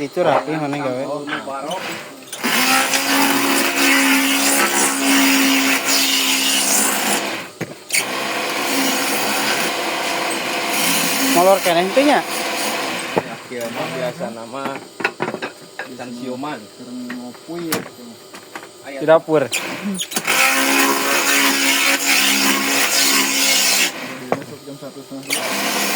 gitu rapi mana gawe. Molor keneh teh nya. Ya mah biasa nama dan siuman. Ngopi ya. Di dapur. Masuk jam 1:30.